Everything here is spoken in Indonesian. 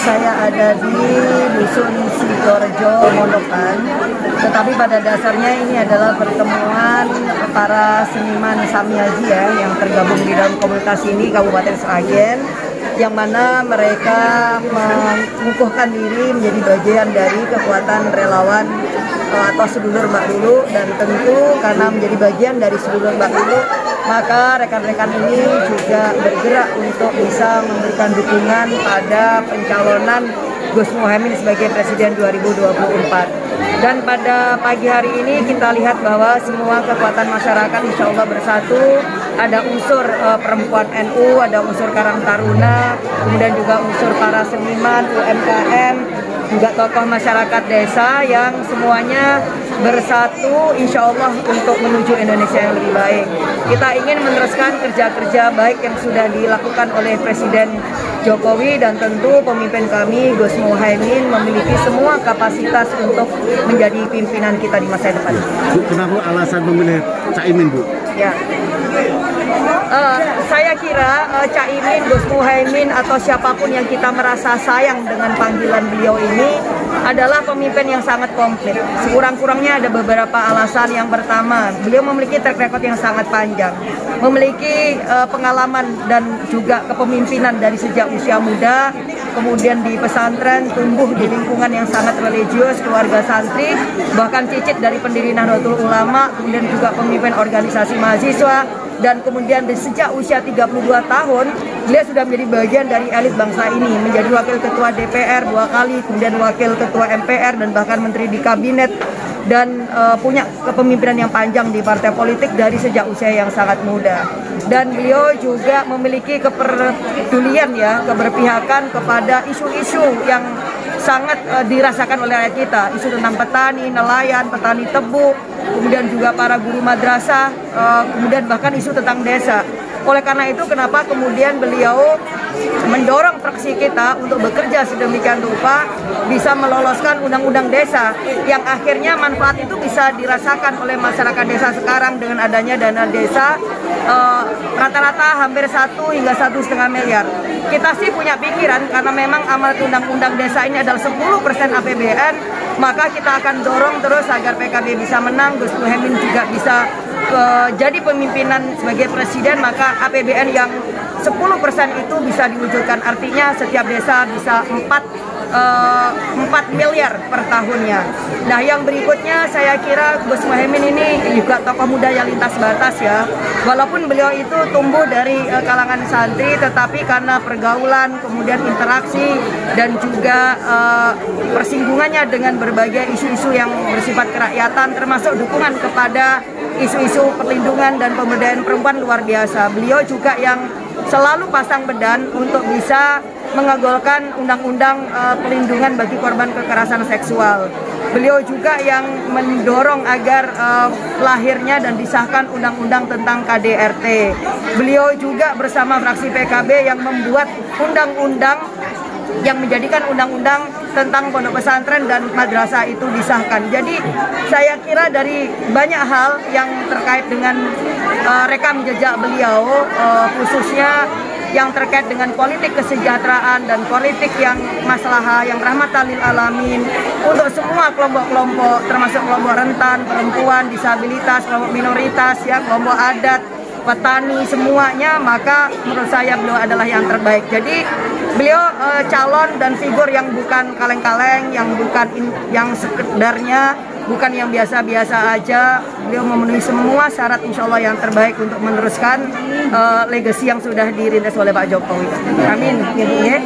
saya ada di Dusun Sidoarjo, Mondokan. Tetapi pada dasarnya ini adalah pertemuan para seniman Samiaji ya, yang tergabung di dalam komunitas ini Kabupaten Sragen, yang mana mereka mengukuhkan diri menjadi bagian dari kekuatan relawan atau sedulur Mbak Lulu, dan tentu karena menjadi bagian dari sedulur Mbak Lulu, maka rekan-rekan ini juga bergerak untuk bisa memberikan dukungan pada pencalonan Gus Muhaimin sebagai Presiden 2024. Dan pada pagi hari ini kita lihat bahwa semua kekuatan masyarakat insya Allah bersatu. Ada unsur perempuan NU, ada unsur Karang Taruna, kemudian juga unsur para seniman, UMKM, juga tokoh masyarakat desa yang semuanya bersatu insya Allah untuk menuju Indonesia yang lebih baik. Kita ingin meneruskan kerja-kerja baik yang sudah dilakukan oleh Presiden Jokowi, dan tentu pemimpin kami Gus Muhaimin memiliki semua kapasitas untuk menjadi pimpinan kita di masa depan. Bu, kenapa alasan memilih Caimin, Bu? Ya, saya kira Caimin, Gus Muhaimin atau siapapun yang kita merasa sayang dengan panggilan beliau ini adalah pemimpin yang sangat komplit. Sekurang-kurangnya ada beberapa alasan. Yang pertama, beliau memiliki track record yang sangat panjang, memiliki pengalaman dan juga kepemimpinan dari sejak usia muda, kemudian di pesantren, tumbuh di lingkungan yang sangat religius, keluarga santri, bahkan cicit dari pendiri Nahdlatul Ulama, kemudian juga pemimpin organisasi mahasiswa, dan kemudian sejak usia 32 tahun, beliau sudah menjadi bagian dari elit bangsa ini, menjadi wakil ketua DPR 2 kali, kemudian wakil ketua MPR, dan bahkan menteri di kabinet, dan punya kepemimpinan yang panjang di partai politik dari sejak usia yang sangat muda. Dan beliau juga memiliki kepedulian ya, keberpihakan kepada isu-isu yang sangat dirasakan oleh rakyat kita, isu tentang petani, nelayan, petani tebu, kemudian juga para guru madrasah, kemudian bahkan isu tentang desa. Oleh karena itu, kenapa kemudian beliau mendorong fraksi kita untuk bekerja sedemikian rupa bisa meloloskan undang-undang desa, yang akhirnya manfaat itu bisa dirasakan oleh masyarakat desa sekarang dengan adanya dana desa rata-rata hampir 1 hingga 1,5 miliar. Kita sih punya pikiran, karena memang amanat undang-undang desa ini adalah 10% APBN, maka kita akan dorong terus agar PKB bisa menang, Gus Muhaimin juga bisa jadi pemimpinan sebagai presiden, maka APBN yang 10% itu bisa diwujudkan. Artinya setiap desa bisa 4 miliar per tahunnya. Nah, yang berikutnya saya kira Gus Muhaimin ini juga tokoh muda yang lintas batas ya. Walaupun beliau itu tumbuh dari kalangan santri, tetapi karena pergaulan, kemudian interaksi, dan juga persinggungannya dengan berbagai isu-isu yang bersifat kerakyatan, termasuk dukungan kepada isu-isu perlindungan dan pemberdayaan perempuan luar biasa. Beliau juga yang selalu pasang badan untuk bisa mengagolkan undang-undang pelindungan bagi korban kekerasan seksual. Beliau juga yang mendorong agar lahirnya dan disahkan undang-undang tentang KDRT. Beliau juga bersama fraksi PKB yang membuat undang-undang yang menjadikan undang-undang tentang pondok pesantren dan madrasah itu disahkan. Jadi saya kira dari banyak hal yang terkait dengan rekam jejak beliau, khususnya yang terkait dengan politik kesejahteraan dan politik yang maslahah, yang rahmatan lil alamin untuk semua kelompok-kelompok, termasuk kelompok rentan, perempuan, disabilitas, kelompok minoritas, ya, kelompok adat, petani, semuanya, maka menurut saya beliau adalah yang terbaik. Jadi beliau calon dan figur yang bukan kaleng-kaleng, yang bukan yang sekedarnya, bukan yang biasa-biasa aja. Beliau memenuhi semua syarat insya Allah yang terbaik untuk meneruskan legasi yang sudah dirintis oleh Pak Jokowi. Amin. Ya, Bu, ya.